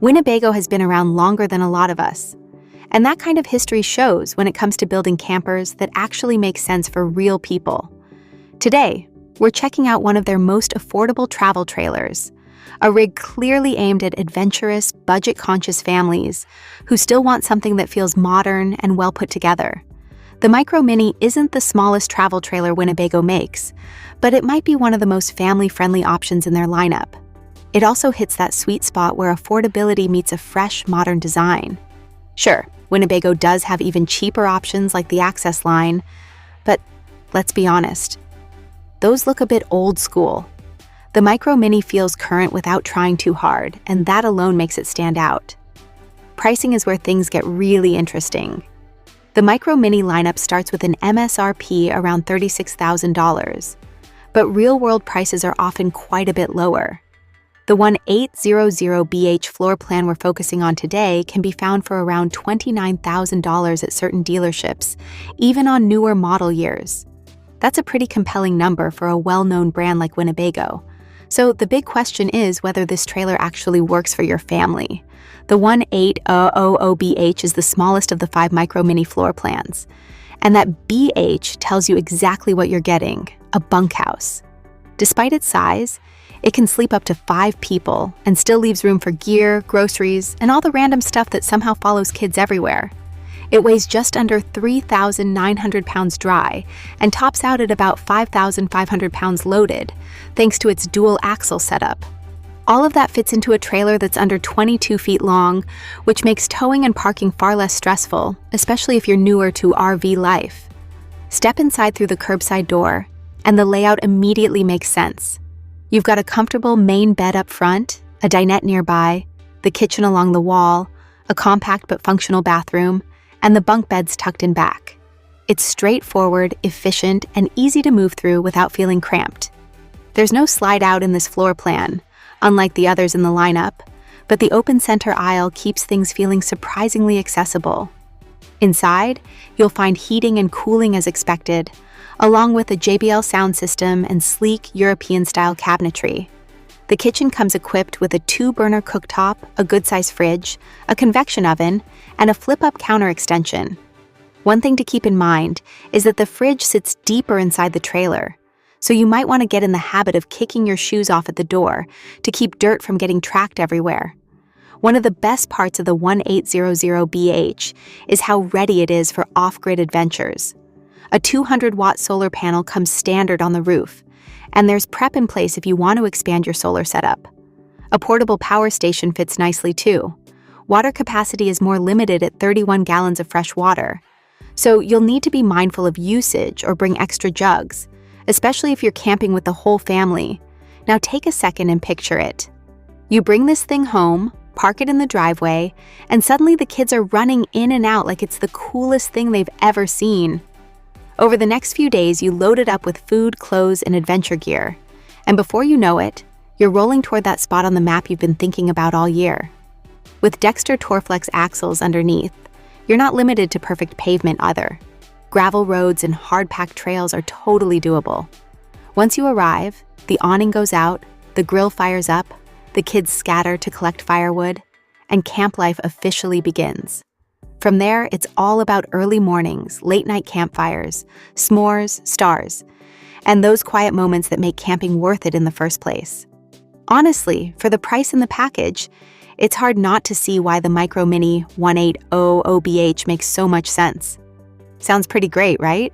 Winnebago has been around longer than a lot of us, and that kind of history shows when it comes to building campers that actually make sense for real people. Today, we're checking out one of their most affordable travel trailers, a rig clearly aimed at adventurous, budget-conscious families who still want something that feels modern and well put together. The Micro Minnie isn't the smallest travel trailer Winnebago makes, but it might be one of the most family-friendly options in their lineup. It also hits that sweet spot where affordability meets a fresh, modern design. Sure, Winnebago does have even cheaper options like the Access line, but let's be honest, those look a bit old school. The Micro Minnie feels current without trying too hard, and that alone makes it stand out. Pricing is where things get really interesting. The Micro Minnie lineup starts with an MSRP around $36,000, but real-world prices are often quite a bit lower. The 1800BH floor plan we're focusing on today can be found for around $29,000 at certain dealerships, even on newer model years. That's a pretty compelling number for a well-known brand like Winnebago. So the big question is whether this trailer actually works for your family. The 1800BH is the smallest of the 5 Micro Minnie floor plans, and that BH tells you exactly what you're getting, a bunkhouse. Despite its size, it can sleep up to 5 people and still leaves room for gear, groceries, and all the random stuff that somehow follows kids everywhere. It weighs just under 3,900 pounds dry and tops out at about 5,500 pounds loaded, thanks to its dual axle setup. All of that fits into a trailer that's under 22 feet long, which makes towing and parking far less stressful, especially if you're newer to RV life. Step inside through the curbside door, and the layout immediately makes sense. You've got a comfortable main bed up front, a dinette nearby, the kitchen along the wall, a compact but functional bathroom, and the bunk beds tucked in back. It's straightforward, efficient, and easy to move through without feeling cramped. There's no slide out in this floor plan, unlike the others in the lineup, but the open center aisle keeps things feeling surprisingly accessible. Inside, you'll find heating and cooling as expected, along with a JBL sound system and sleek European-style cabinetry. The kitchen comes equipped with a 2-burner cooktop, a good-sized fridge, a convection oven, and a flip-up counter extension. One thing to keep in mind is that the fridge sits deeper inside the trailer, so you might want to get in the habit of kicking your shoes off at the door to keep dirt from getting tracked everywhere. One of the best parts of the 1800BH is how ready it is for off-grid adventures. A 200-watt solar panel comes standard on the roof, and there's prep in place if you want to expand your solar setup. A portable power station fits nicely too. Water capacity is more limited at 31 gallons of fresh water, so you'll need to be mindful of usage or bring extra jugs, especially if you're camping with the whole family. Now take a second and picture it. You bring this thing home, park it in the driveway, and suddenly the kids are running in and out like it's the coolest thing they've ever seen. Over the next few days, you load it up with food, clothes, and adventure gear. And before you know it, you're rolling toward that spot on the map you've been thinking about all year. With Dexter Torflex axles underneath, you're not limited to perfect pavement either. Gravel roads and hard-packed trails are totally doable. Once you arrive, the awning goes out, the grill fires up, the kids scatter to collect firewood, and camp life officially begins. From there, it's all about early mornings, late-night campfires, s'mores, stars, and those quiet moments that make camping worth it in the first place. Honestly, for the price in the package, it's hard not to see why the Micro Minnie 1800BH makes so much sense. Sounds pretty great, right?